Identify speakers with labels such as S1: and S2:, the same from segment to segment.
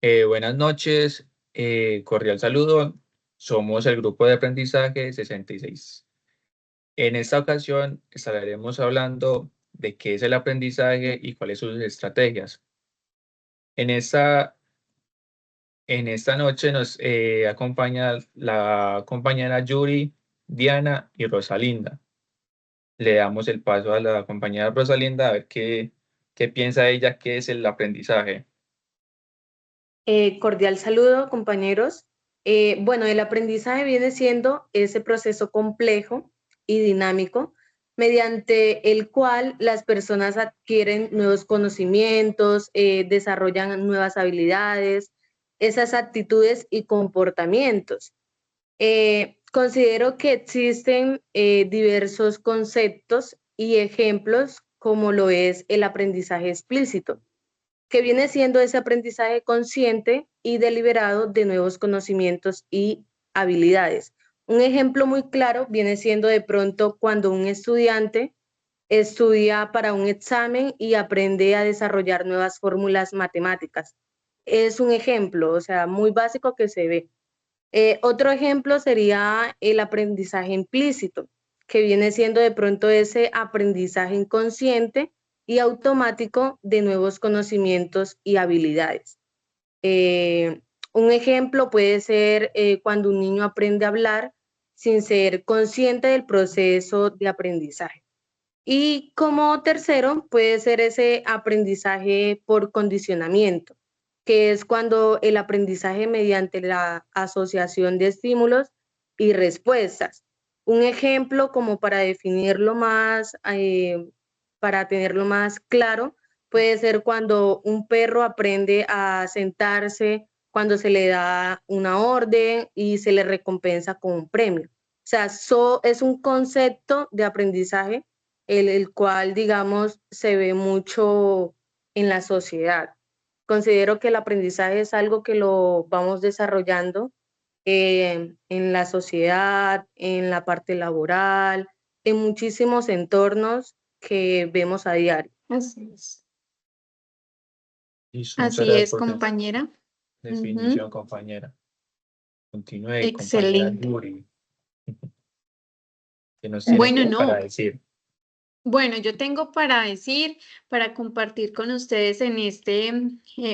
S1: Buenas noches, cordial saludo. Somos el grupo de aprendizaje 66. En esta ocasión estaremos hablando de qué es el aprendizaje y cuáles son sus estrategias. En esta, en esta noche nos acompaña la compañera Yuri, Diana y Rosalinda. Le damos el paso a la compañera Rosalinda a ver qué piensa ella que es el aprendizaje.
S2: Cordial saludo, compañeros. Bueno, el aprendizaje viene siendo ese proceso complejo y dinámico mediante el cual las personas adquieren nuevos conocimientos, desarrollan nuevas habilidades, esas actitudes y comportamientos. Considero que existen diversos conceptos y ejemplos como lo es el aprendizaje explícito, que viene siendo ese aprendizaje consciente y deliberado de nuevos conocimientos y habilidades. Un ejemplo muy claro viene siendo de pronto cuando un estudiante estudia para un examen y aprende a desarrollar nuevas fórmulas matemáticas. Es un ejemplo, o sea, muy básico que se ve. Otro ejemplo sería el aprendizaje implícito, que viene siendo de pronto ese aprendizaje inconsciente y automático de nuevos conocimientos y habilidades. Eh, un ejemplo puede ser cuando un niño aprende a hablar sin ser consciente del proceso de aprendizaje. Y como tercero puede ser ese aprendizaje por condicionamiento, que es cuando el aprendizaje mediante la asociación de estímulos y respuestas. Un ejemplo como para definirlo más, para tenerlo más claro, puede ser cuando un perro aprende a sentarse cuando se le da una orden y se le recompensa con un premio. O sea, es un concepto de aprendizaje el cual, digamos, se ve mucho en la sociedad. Considero que el aprendizaje es algo que lo vamos desarrollando en la sociedad, en la parte laboral, en muchísimos entornos que vemos a diario.
S3: Así es.
S1: Listo, muchas
S3: Así
S1: gracias
S3: es,
S1: por su
S3: compañera.
S1: definición,
S3: Ujú.
S1: compañera. Continúe, compañera
S3: Excelente.
S1: Yuri, que nos tiene
S3: Bueno,
S1: para
S3: no.
S1: decir.
S3: Bueno, yo tengo para decir, para compartir con ustedes en este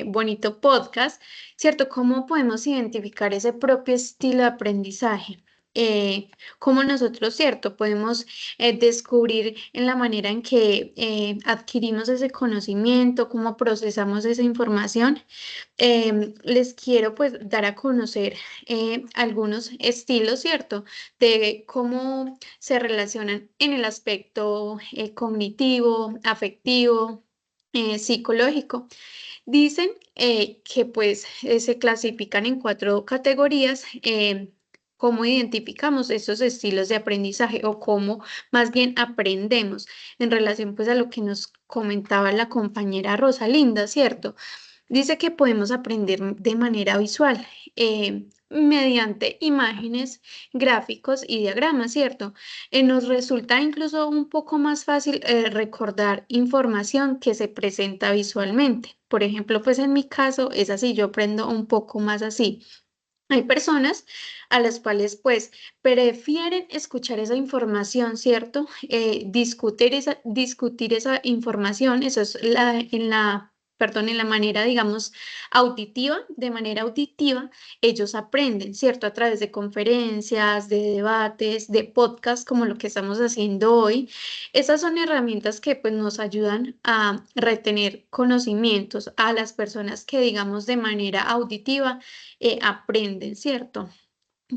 S3: bonito podcast, ¿cierto? ¿Cómo podemos identificar ese propio estilo de aprendizaje? Cómo nosotros, ¿cierto? Podemos descubrir en la manera en que adquirimos ese conocimiento, cómo procesamos esa información. Les quiero pues dar a conocer algunos estilos, ¿cierto? De cómo se relacionan en el aspecto cognitivo, afectivo, psicológico. Dicen que pues se clasifican en 4 categorías. Cómo identificamos esos estilos de aprendizaje o cómo más bien aprendemos en relación pues a lo que nos comentaba la compañera Rosalinda, ¿cierto? Dice que podemos aprender de manera visual, mediante imágenes, gráficos y diagramas, ¿cierto? Nos resulta incluso un poco más fácil recordar información que se presenta visualmente. Por ejemplo, pues en mi caso es así, yo aprendo un poco más así. Hay personas a las cuales pues prefieren escuchar esa información, ¿cierto? Discutir esa información, eso es perdón, en la manera, digamos, auditiva, de manera auditiva, ellos aprenden, ¿cierto? A través de conferencias, de debates, de podcasts, como lo que estamos haciendo hoy. Esas son herramientas que pues nos ayudan a retener conocimientos a las personas que, digamos, de manera auditiva aprenden, ¿cierto?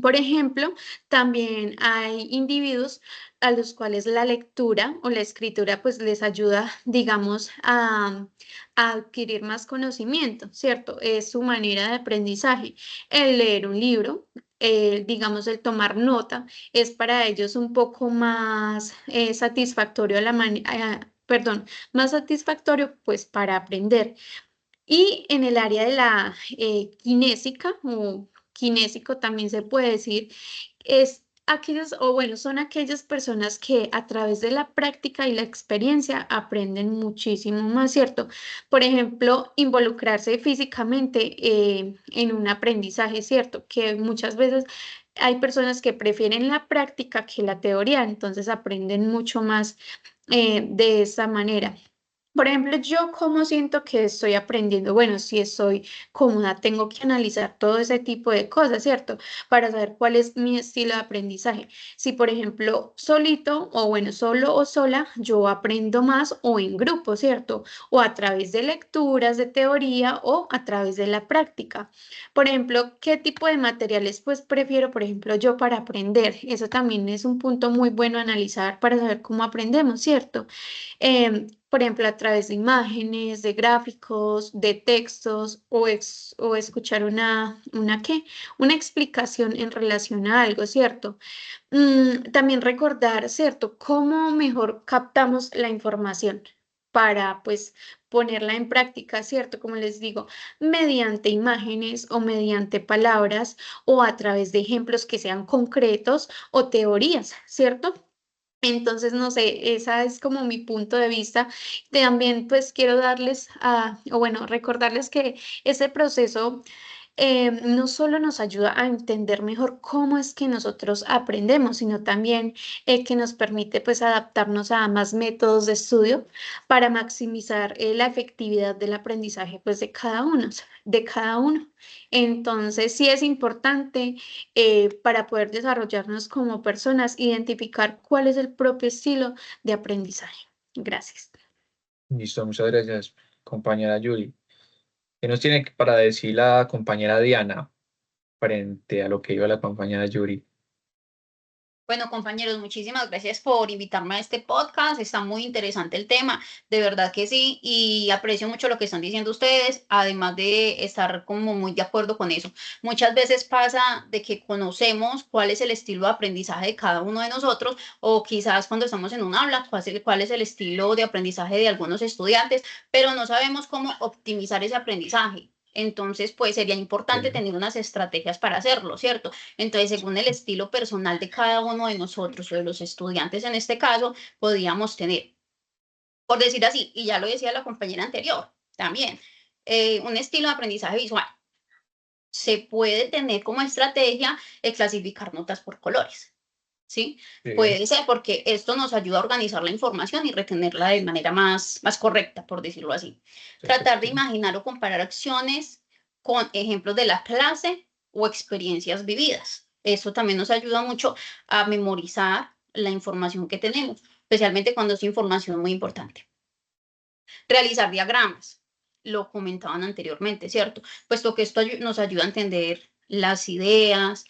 S3: Por ejemplo, también hay individuos a los cuales la lectura o la escritura pues les ayuda, digamos, a adquirir más conocimiento, ¿cierto? Es su manera de aprendizaje. El leer un libro, digamos, el tomar nota, es para ellos un poco más satisfactorio perdón, más satisfactorio pues para aprender. Y en el área de la kinésica o kinésico también se puede decir, es son aquellas personas que a través de la práctica y la experiencia aprenden muchísimo más, ¿cierto? Por ejemplo, involucrarse físicamente en un aprendizaje, ¿cierto? Que muchas veces hay personas que prefieren la práctica que la teoría, entonces aprenden mucho más de esa manera. Por ejemplo, yo cómo siento que estoy aprendiendo. Bueno, si estoy cómoda, tengo que analizar todo ese tipo de cosas, ¿cierto? Para saber cuál es mi estilo de aprendizaje. Si, por ejemplo, solito o bueno, solo o sola, yo aprendo más o en grupo, ¿cierto? O a través de lecturas de teoría o a través de la práctica. Por ejemplo, ¿qué tipo de materiales pues prefiero, por ejemplo, yo para aprender? Eso también es un punto muy bueno a analizar para saber cómo aprendemos, ¿cierto? Por ejemplo, a través de imágenes, de gráficos, de textos o escuchar ¿qué? Una explicación en relación a algo, ¿cierto? También recordar, ¿cierto? Cómo mejor captamos la información para, pues, ponerla en práctica, ¿cierto? Como les digo, mediante imágenes o mediante palabras o a través de ejemplos que sean concretos o teorías, ¿cierto? Entonces, no sé, esa es como mi punto de vista. También, pues, quiero recordarles que ese proceso no solo nos ayuda a entender mejor cómo es que nosotros aprendemos, sino también que nos permite, pues, adaptarnos a más métodos de estudio para maximizar la efectividad del aprendizaje, pues, de cada uno. Entonces, sí es importante para poder desarrollarnos como personas, identificar cuál es el propio estilo de aprendizaje. Gracias.
S1: Listo, muchas gracias, compañera Yuri. ¿Qué nos tiene para decir la compañera Diana frente a lo que iba la compañera Yuri?
S4: Bueno, compañeros, muchísimas gracias por invitarme a este podcast. Está muy interesante el tema, de verdad que sí, y aprecio mucho lo que están diciendo ustedes, además de estar como muy de acuerdo con eso. Muchas veces pasa de que conocemos cuál es el estilo de aprendizaje de cada uno de nosotros, o quizás cuando estamos en un aula, cuál es el estilo de aprendizaje de algunos estudiantes, pero no sabemos cómo optimizar ese aprendizaje. Entonces, pues sería importante
S1: Sí.
S4: tener unas estrategias para hacerlo, ¿cierto? Entonces, según el estilo personal de cada uno de nosotros o de los estudiantes en este caso, podríamos tener, por decir así, y ya lo decía la compañera anterior, también, un estilo de aprendizaje visual. Se puede tener como estrategia el clasificar notas por colores, ¿sí?
S1: Sí,
S4: Puede ser porque esto nos ayuda a organizar la información y retenerla de manera más correcta, por decirlo así. Tratar de
S1: perfecto.
S4: imaginar o comparar acciones con ejemplos de la clase o experiencias vividas. Eso también nos ayuda mucho a memorizar la información que tenemos, especialmente cuando es información muy importante. Realizar diagramas, lo comentaban anteriormente, ¿cierto? Puesto que esto nos ayuda a entender las ideas,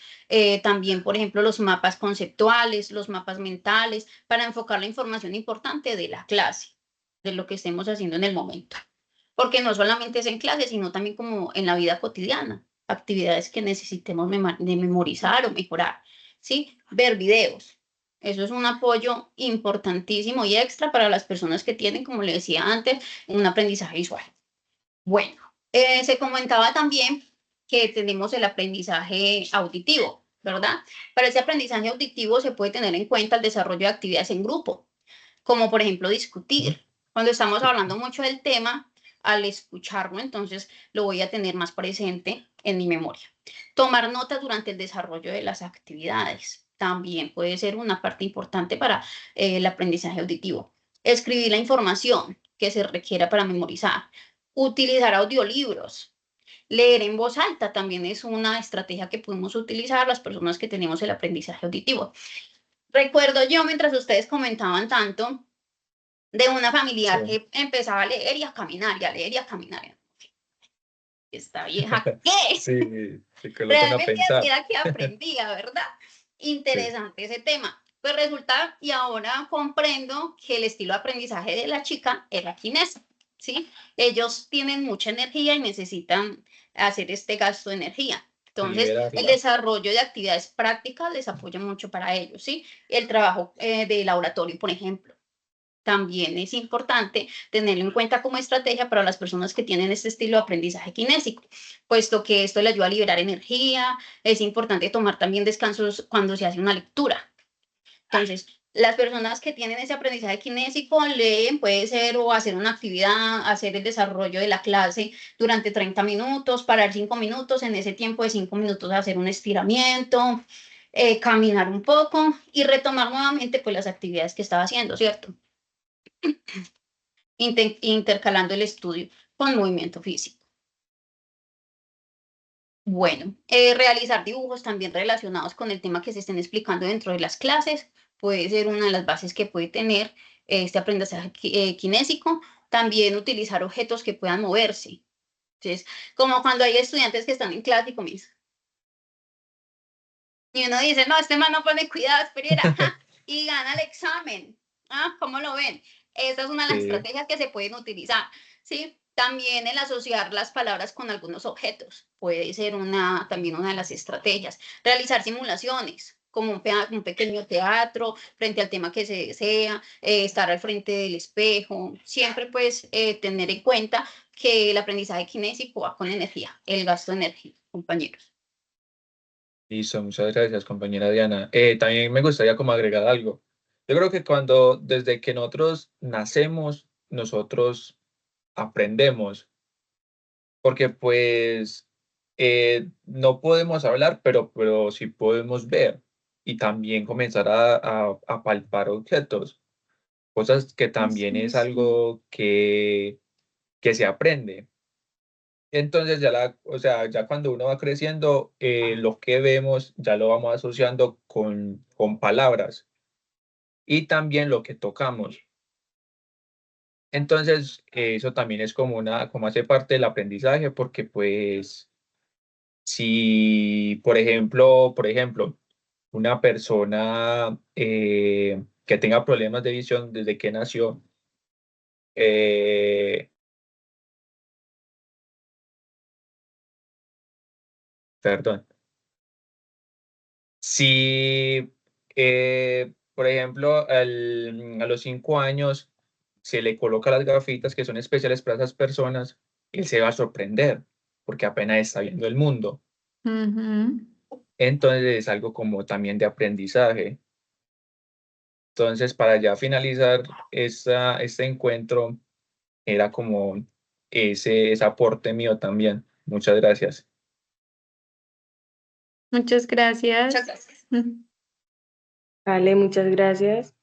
S4: también, por ejemplo, los mapas conceptuales, los mapas mentales, para enfocar la información importante de la clase, de lo que estemos haciendo en el momento. Porque no solamente es en clase, sino también como en la vida cotidiana, actividades que necesitemos de memorizar o mejorar, ¿sí? Ver videos. Eso es un apoyo importantísimo y extra para las personas que tienen, como le decía antes, un aprendizaje visual. Bueno, se comentaba también que tenemos el aprendizaje auditivo, ¿verdad? Para ese aprendizaje auditivo se puede tener en cuenta el desarrollo de actividades en grupo, como por ejemplo discutir. Cuando estamos hablando mucho del tema, al escucharlo, entonces lo voy a tener más presente en mi memoria. Tomar notas durante el desarrollo de las actividades también puede ser una parte importante para el aprendizaje auditivo. Escribir la información que se requiera para memorizar. Utilizar audiolibros. Leer en voz alta también es una estrategia que podemos utilizar las personas que tenemos el aprendizaje auditivo. Recuerdo yo, mientras ustedes comentaban tanto, de una
S1: Sí.
S4: familiar que empezaba a leer y a caminar, y a leer y a caminar. Esta vieja, ¿qué?
S1: Sí, se colocan a
S4: Realmente así
S1: pensar.
S4: era que aprendía, ¿verdad?
S1: Sí,
S4: Interesante ese tema. Pues resulta, y ahora comprendo que el estilo de aprendizaje de la chica es la kinesa, ¿sí? Ellos tienen mucha energía y necesitan hacer este gasto de energía. Entonces, el
S1: liberarla.
S4: desarrollo de actividades prácticas les apoya mucho para ellos, ¿sí? El trabajo de laboratorio, por ejemplo. también es importante tenerlo en cuenta como estrategia para las personas que tienen este estilo de aprendizaje kinésico, puesto que esto le ayuda a liberar energía. Es importante tomar también descansos cuando se hace una lectura. Entonces, las personas que tienen ese aprendizaje kinésico leen, puede ser o hacer una actividad, hacer el desarrollo de la clase durante 30 minutos, parar 5 minutos, en ese tiempo de 5 minutos hacer un estiramiento, caminar un poco y retomar nuevamente pues las actividades que estaba haciendo, ¿cierto? Intercalando el estudio con movimiento físico. Bueno, realizar dibujos también relacionados con el tema que se estén explicando dentro de las clases puede ser una de las bases que puede tener este aprendizaje kinésico. También utilizar objetos que puedan moverse. Entonces, como cuando hay estudiantes que están en clase y comienzan. Y uno dice, no, este man no pone cuidado, espera, y gana el examen. ¿Ah? ¿Cómo lo ven? Esta es una de las estrategias que se pueden utilizar, ¿sí? También el asociar las palabras con algunos objetos puede ser también una de las estrategias. Realizar simulaciones, como un pequeño teatro frente al tema que se desea, estar al frente del espejo. Siempre pues tener en cuenta que el aprendizaje kinésico va con energía, el gasto de energía, compañeros.
S1: Listo, muchas gracias, compañera Diana. También me gustaría como agregar algo. Yo creo que desde que nosotros nacemos, nosotros aprendemos, porque pues no podemos hablar, pero sí podemos ver y también comenzar a palpar objetos, cosas que también es algo que se aprende. Entonces o sea, ya cuando uno va creciendo, lo que vemos ya lo vamos asociando con palabras y también lo que tocamos. Entonces, eso también es como hace parte del aprendizaje, porque pues si, por ejemplo, una persona que tenga problemas de visión desde que nació, eh, perdón, si, por ejemplo, a los 5 años se le coloca las gafitas que son especiales para esas personas, él se va a sorprender porque apenas está viendo el mundo. Entonces es algo como también de aprendizaje. Entonces, para ya finalizar este encuentro, era como ese aporte mío también. Muchas gracias.
S3: Muchas gracias.
S4: Muchas gracias.
S2: Vale, muchas gracias.